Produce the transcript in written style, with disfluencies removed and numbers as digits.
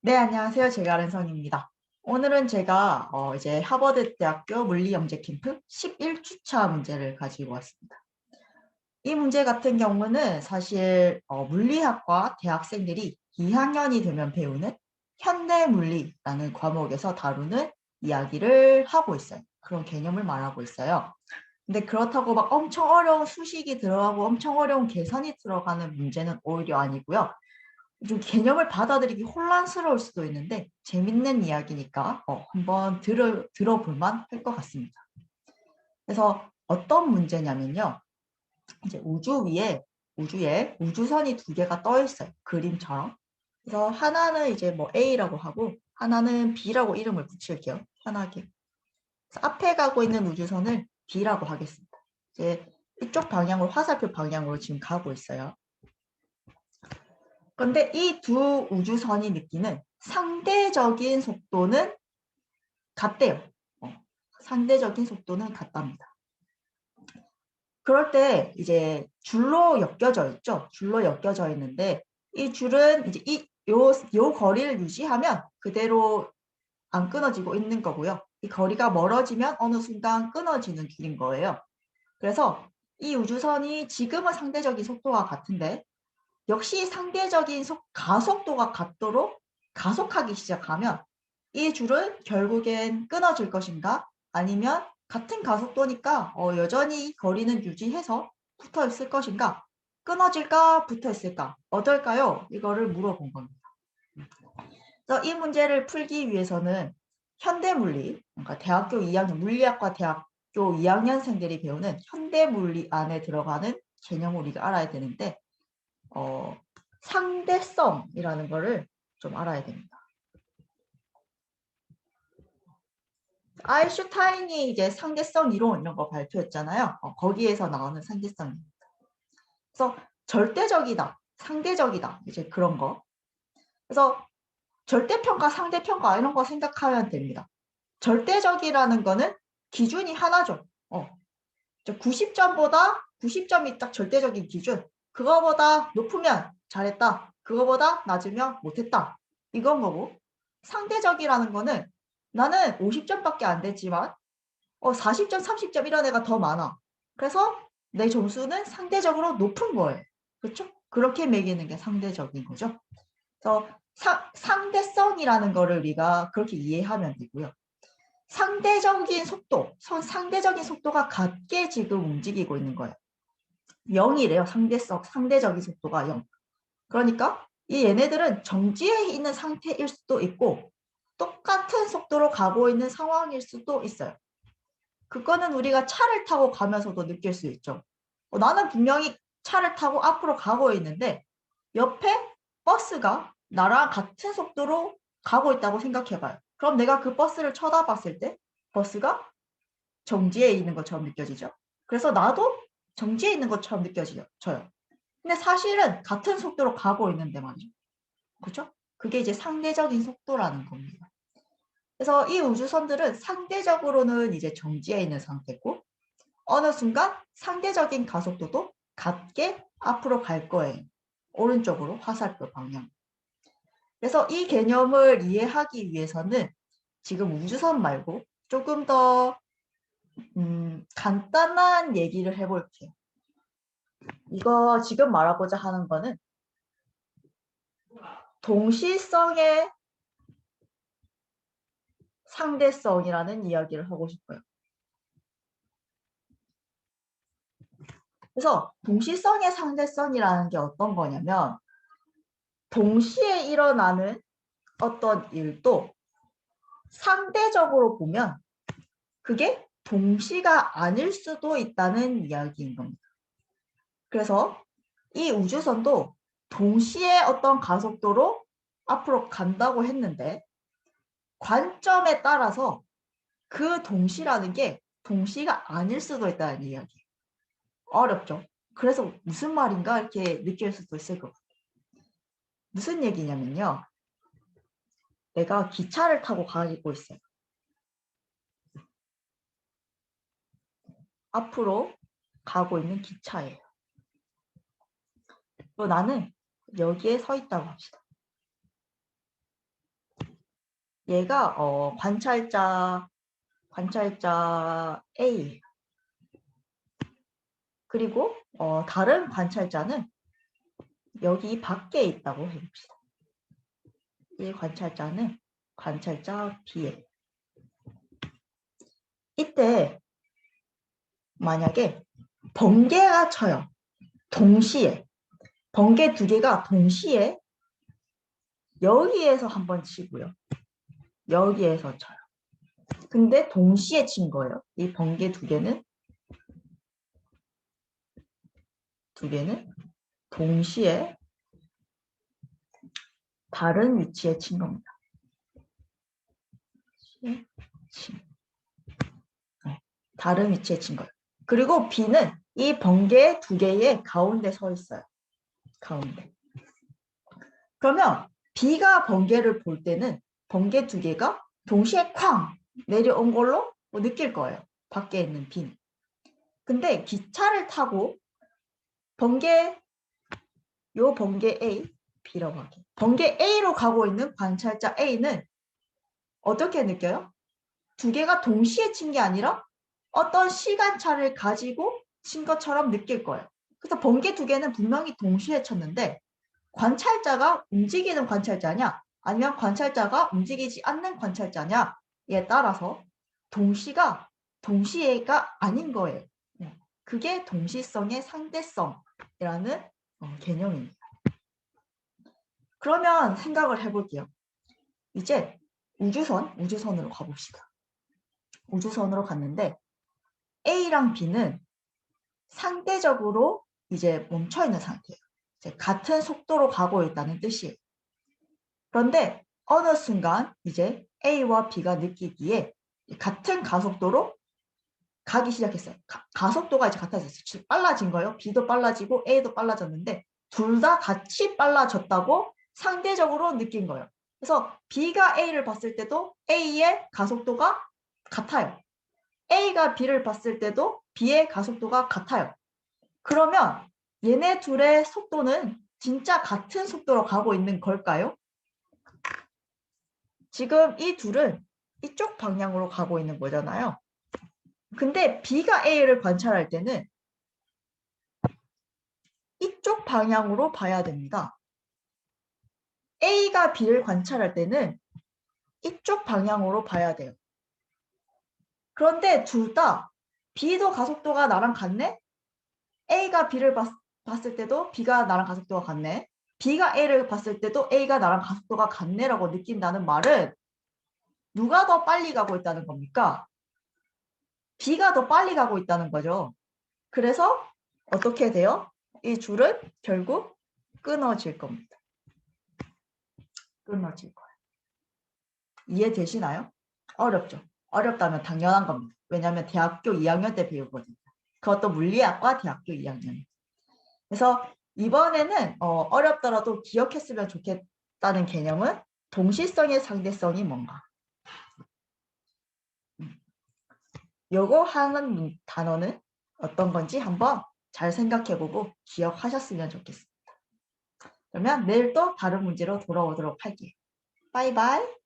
네, 안녕하세요. 제가 랜선입니다. 오늘은 제가 이제 하버드 대학교 물리 영재 캠프 11주차 문제를 가지고 왔습니다. 이 문제 같은 경우는 사실 물리학과 대학생들이 2학년이 되면 배우는 현대물리라는 과목에서 다루는 이야기를 하고 있어요. 그런 개념을 말하고 있어요. 근데 그렇다고 막 엄청 어려운 수식이 들어가고 엄청 어려운 계산이 들어가는 문제는 오히려 아니고요. 좀 개념을 받아들이기 혼란스러울 수도 있는데 재밌는 이야기니까 한번 들어볼만 할 것 같습니다. 그래서 어떤 문제냐면요. 이제 우주에 우주선이 두 개가 떠 있어요. 그림처럼. 그래서 하나는 이제 뭐 A라고 하고 하나는 B라고 이름을 붙일게요. 편하게. 그래서 앞에 가고 있는 우주선을 B라고 하겠습니다. 이제 이쪽 방향으로 화살표 방향으로 지금 가고 있어요. 그런데 이 두 우주선이 느끼는 상대적인 속도는 같대요. 상대적인 속도는 같답니다. 그럴 때 이제 줄로 엮여져 있죠. 줄로 엮여져 있는데 이 줄은 이제 요 거리를 유지하면 그대로 안 끊어지고 있는 거고요. 이 거리가 멀어지면 어느 순간 끊어지는 줄인 거예요. 그래서 이 우주선이 지금은 상대적인 속도가 같은데 역시 상대적인 가속도가 같도록 가속하기 시작하면 이 줄은 결국엔 끊어질 것인가? 아니면 같은 가속도니까 여전히 거리는 유지해서 붙어 있을 것인가? 끊어질까? 붙어 있을까? 어떨까요? 이거를 물어본 겁니다. 그래서 이 문제를 풀기 위해서는 현대물리, 그러니까 대학교 2학년, 물리학과 대학교 2학년생들이 배우는 현대물리 안에 들어가는 개념을 우리가 알아야 되는데 상대성이라는 거를 좀 알아야 됩니다. 아인슈타인이 이제 상대성 이론 이런 거 발표했잖아요. 거기에서 나오는 상대성입니다. 그래서 절대적이다, 상대적이다, 이제 그런 거. 그래서 절대평가, 상대평가 이런 거 생각하면 됩니다. 절대적이라는 거는 기준이 하나죠. 90점보다 90점이 딱 절대적인 기준. 그거보다 높으면 잘했다. 그거보다 낮으면 못했다. 이건 거고 상대적이라는 거는 나는 50점밖에 안 됐지만 40점, 30점 이런 애가 더 많아. 그래서 내 점수는 상대적으로 높은 거예요. 그렇죠? 그렇게 매기는 게 상대적인 거죠. 그래서 상대성이라는 거를 우리가 그렇게 이해하면 되고요. 상대적인 속도가 같게 지금 움직이고 있는 거예요. 0이래요. 상대적인 속도가 0. 그러니까 이 얘네들은 정지해 있는 상태일 수도 있고 똑같은 속도로 가고 있는 상황일 수도 있어요. 그거는 우리가 차를 타고 가면서도 느낄 수 있죠. 나는 분명히 차를 타고 앞으로 가고 있는데 옆에 버스가 나랑 같은 속도로 가고 있다고 생각해봐요. 그럼 내가 그 버스를 쳐다봤을 때 버스가 정지해 있는 것처럼 느껴지죠. 그래서 나도 정지해 있는 것처럼 느껴져요. 근데 사실은 같은 속도로 가고 있는데 말이죠. 그렇죠? 그게 이제 상대적인 속도라는 겁니다. 그래서 이 우주선들은 상대적으로는 이제 정지해 있는 상태고 어느 순간 상대적인 가속도도 같게 앞으로 갈 거예요. 오른쪽으로 화살표 방향. 그래서 이 개념을 이해하기 위해서는 지금 우주선 말고 조금 더 간단한 얘기를 해볼게요. 이거 지금 말하고자 하는 거는 동시성의 상대성이라는 이야기를 하고 싶어요. 그래서 동시성의 상대성이라는 게 어떤 거냐면 동시에 일어나는 어떤 일도 상대적으로 보면 그게 동시가 아닐 수도 있다는 이야기인 겁니다. 그래서 이 우주선도 동시에 어떤 가속도로 앞으로 간다고 했는데 관점에 따라서 그 동시라는 게 동시가 아닐 수도 있다는 이야기. 어렵죠? 그래서 무슨 말인가 이렇게 느낄 수도 있을 것 같아요. 무슨 얘기냐면요. 내가 기차를 타고 가고 있어요. 앞으로 가고 있는 기차예요. 그리고 나는 여기에 서 있다고 합시다. 얘가 관찰자 A 그리고 다른 관찰자는 여기 밖에 있다고 해봅시다. 이 관찰자는 관찰자 B에 이때 만약에 번개가 쳐요. 동시에 번개 두 개가 동시에 여기에서 한번 치고요. 여기에서 쳐요. 근데 동시에 친 거예요. 이 번개 두 개는 동시에 다른 위치에 친 겁니다. 다른 위치에 친 거예요. 그리고 B는 이 번개 두 개의 가운데 서 있어요. 가운데. 그러면 B가 번개를 볼 때는 번개 두 개가 동시에 쾅 내려온 걸로 느낄 거예요. 밖에 있는 B는. 근데 기차를 타고 번개 A, B라고 할게요. 번개 A로 가고 있는 관찰자 A는 어떻게 느껴요? 두 개가 동시에 친 게 아니라 어떤 시간차를 가지고 친 것처럼 느낄 거예요. 그래서 번개 두 개는 분명히 동시에 쳤는데 관찰자가 움직이는 관찰자냐 아니면 관찰자가 움직이지 않는 관찰자냐에 따라서 동시가 아닌 거예요. 그게 동시성의 상대성이라는 개념입니다. 그러면 생각을 해볼게요. 이제 우주선으로 가봅시다. 우주선으로 갔는데 A랑 B는 상대적으로 이제 멈춰있는 상태예요. 이제 같은 속도로 가고 있다는 뜻이에요. 그런데 어느 순간 이제 A와 B가 느끼기에 같은 가속도로 가기 시작했어요. 가속도가 이제 같아졌어요. 빨라진 거예요. B도 빨라지고 A도 빨라졌는데 둘 다 같이 빨라졌다고 상대적으로 느낀 거예요. 그래서 B가 A를 봤을 때도 A의 가속도가 같아요. A가 B를 봤을 때도 B의 가속도가 같아요. 그러면 얘네 둘의 속도는 진짜 같은 속도로 가고 있는 걸까요? 지금 이 둘은 이쪽 방향으로 가고 있는 거잖아요. 근데 B가 A를 관찰할 때는 이쪽 방향으로 봐야 됩니다. A가 B를 관찰할 때는 이쪽 방향으로 봐야 돼요. 그런데 둘 다 B도 가속도가 나랑 같네? A가 B를 봤을 때도 B가 나랑 가속도가 같네? B가 A를 봤을 때도 A가 나랑 가속도가 같네라고 느낀다는 말은 누가 더 빨리 가고 있다는 겁니까? B가 더 빨리 가고 있다는 거죠. 그래서 어떻게 돼요? 이 줄은 결국 끊어질 겁니다. 끊어질 거예요. 이해되시나요? 어렵죠? 어렵다면 당연한 겁니다. 왜냐하면 대학교 2학년 때 배우거든요. 그것도 물리학과 대학교 2학년. 그래서 이번에는 어렵더라도 기억했으면 좋겠다는 개념은 동시성의 상대성이 뭔가. 요거 하는 단어는 어떤 건지 한번 잘 생각해보고 기억하셨으면 좋겠습니다. 그러면 내일 또 다른 문제로 돌아오도록 할게요. 바이바이.